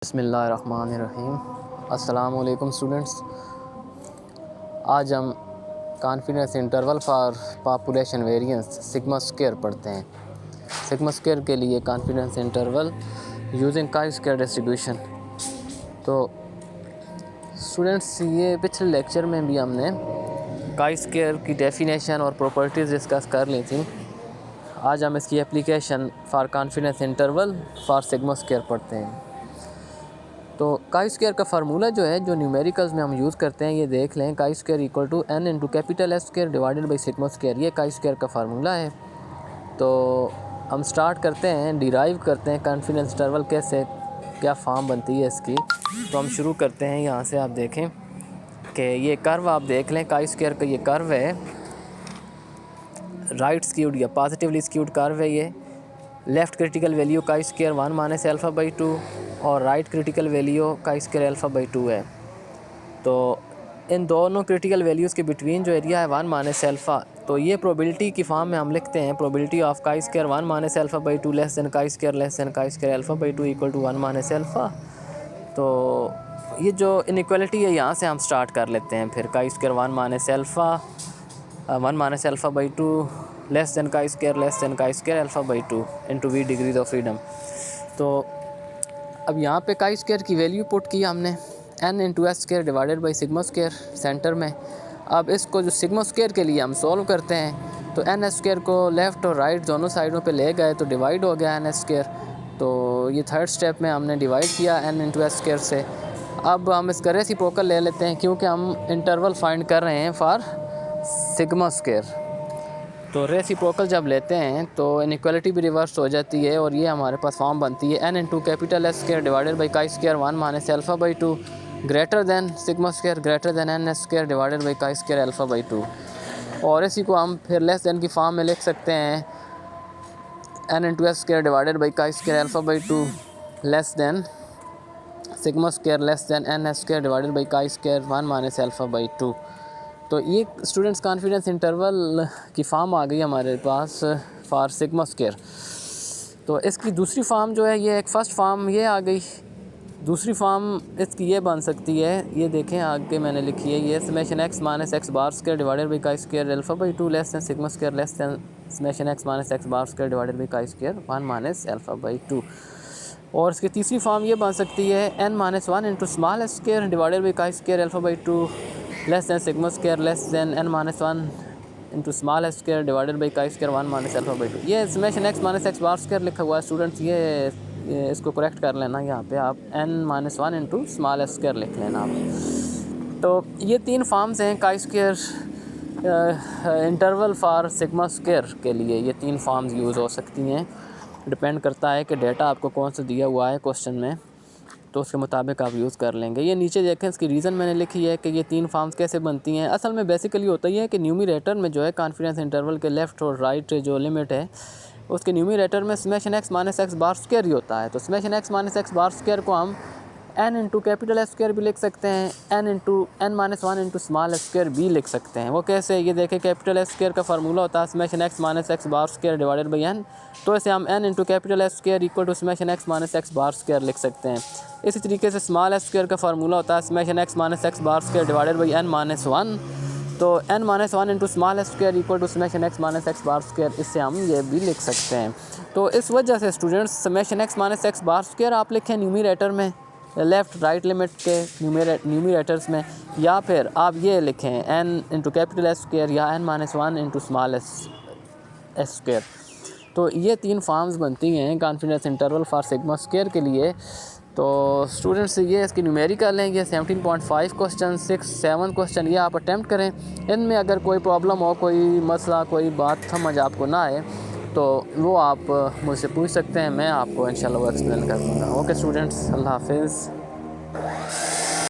बिस्मिल्लाहिर्रहमानिर्रहीम। अस्सलामुअलैकुम स्टूडेंट्स। आज हम confidence interval for population variance sigma square पढ़ते हैं। सिग्मा स्क्वायर के लिए confidence interval using chi square distribution. तो स्टूडेंट्स, ये पिछले लेक्चर में भी हमने काई स्क्वायर की डेफिनेशन और प्रॉपर्टीज़ डिस्कस कर ली थी। आज हम इसकी application for confidence interval for sigma square पढ़ते हैं। तो काई स्क्वायर का फार्मूला जो है, जो न्यूमेरिकल्स में हम यूज़ करते हैं, ये देख लें। Chi square equal to N into capital S square divided by sigma square, ये काई स्क्वायर का फार्मूला है। तो हम स्टार्ट करते हैं, डिराइव करते हैं कॉन्फिडेंस इंटरवल कैसे, क्या फॉर्म बनती है इसकी। तो हम शुरू करते हैं यहाँ से। आप देखें कि ये कर्व आप देख लें, काई स्क्वायर का ये कर्व है, राइट स्क्यूड या पॉजिटिवली स्क्यूड कर्व है। ये लेफ़्ट क्रिटिकल वैल्यू काई स्क्वायर 1 माइनस अल्फ़ा बाई 2 और राइट क्रिटिकल वैल्यू काई स्क्वायर अल्फ़ा बाई 2 है। तो इन दोनों क्रिटिकल वैल्यूज़ के बिटवीन जो एरिया है 1 माइनस अल्फ़ा, तो ये प्रोबेबिलिटी की फॉर्म में हम लिखते हैं probability of chi square 1 minus alpha by 2 less than chi square alpha by 2 equal to 1 minus alpha. तो ये जो इनइक्वालिटी है, यहाँ से हम स्टार्ट कर लेते हैं। फिर chi square 1 minus alpha by 2 less than chi square alpha by 2 into V degrees of freedom. तो अब यहाँ पे काई स्क्वायर की वैल्यू पुट की हमने n into S square divided by sigma square centre में। अब इसको जो सिग्मा स्क्वायर के लिए हम सॉल्व करते हैं, तो एन एस स्क्वायर को लेफ़्ट और राइट दोनों साइडों पे ले गए तो डिवाइड हो गया एन एस स्क्वायर। तो ये थर्ड स्टेप में हमने डिवाइड किया n इंटू एस स्क्वायर से। अब हम इसका रेसिप्रोकल ले लेते हैं, क्योंकि हम इंटरवल फाइंड कर रहे हैं फॉर सिग्मा स्क्वायर। तो रेसिप्रोकल जब लेते हैं तो इनइक्वालिटी भी रिवर्स हो जाती है और ये हमारे पास फॉर्म बनती है n into capital S square divided by chi square 1 minus alpha by 2 greater than sigma square greater than N S square divided by chi square alpha by 2। और इसी को हम फिर लेस दैन की फॉर्म में लिख सकते हैं n into S square divided by chi square alpha by 2 less than sigma square less than N S square divided by chi square 1 minus alpha by 2। तो ये स्टूडेंट्स कॉन्फिडेंस इंटरवल की form आ गई हमारे पास फॉर सिग्मा स्क्वायर। तो इसकी दूसरी form जो है, ये एक फ़र्स्ट फॉर्म ये आ गई। दूसरी फॉर्म इसकी ये बन सकती है, ये देखें आगे मैंने लिखी है, ये summation X minus X bar square divided by chi square alpha by 2 less than sigma square less then summation X minus X bar square divided by chi square 1 minus alpha by 2। और इसकी तीसरी form ये बन सकती है n minus 1 into small S square divided by chi square alpha by 2 less than sigma square less then n minus 1 into small S square divided by chi square 1 minus alpha by 2। ये summation X minus X bar square लिखा हुआ है students, ये इसको correct कर लेना। यहाँ पे आप n minus 1 into small S square लिख लेना आप। तो ये तीन फॉर्म्स हैं chi square interval for sigma square के लिए। ये तीन फॉर्म्स यूज़ हो सकती हैं, डिपेंड करता है कि डेटा आपको कौन सा दिया हुआ है क्वेश्चन में, तो उसके मुताबिक आप यूज़ कर लेंगे। ये नीचे देखें, इसकी रीज़न मैंने लिखी है कि ये तीन फॉर्म्स कैसे बनती हैं। असल में बेसिकली होता ही है कि न्यूमरेटर में जो है कॉन्फिडेंस इंटरवल के लेफ़्ट और राइट जो लिमिट है, उसके न्यूमरेटर में summation X minus X bar square ही होता है। तो summation X minus X bar square को हम n into capital S square भी लिख सकते हैं, n minus 1 into small S square भी लिख सकते हैं। वो कैसे, ये देखें, कैपिटल एस स्क्वायर का फार्मूला होता है summation X minus X bar square divided by n। तो इसे हम n into capital S square equal to summation X minus X bar square लिख सकते हैं। इसी तरीके से स्मॉल एस स्क्वायर का फार्मूला होता है summation X minus X bar square divided by n minus 1। तो n minus 1 into small S square equal to summation X minus X bar square, इससे हम ये भी लिख सकते हैं। तो इस वजह से students summation X minus X bar square आप लिखें न्यूमरेटर में लेफ़्ट राइट लिमिट के न्यूमरेटर्स में, या फिर आप ये लिखें n into capital S square या n minus 1 into small S square. तो ये तीन फॉर्म्स बनती हैं confidence interval for sigma square के लिए। तो स्टूडेंट्स, ये इसकी न्यूमेरिकल हैं, ये 17.5 क्वेश्चन 6-7 क्वेश्चन ये आप अटैम्प्ट करें। इनमें अगर कोई प्रॉब्लम हो, कोई मसला, कोई बात समझ आपको ना आए, तो वो आप मुझसे पूछ सकते हैं, मैं आपको इंशाल्लाह वो एक्सप्लेन कर दूँगा। ओके स्टूडेंट्स, अल्लाह हाफिज़।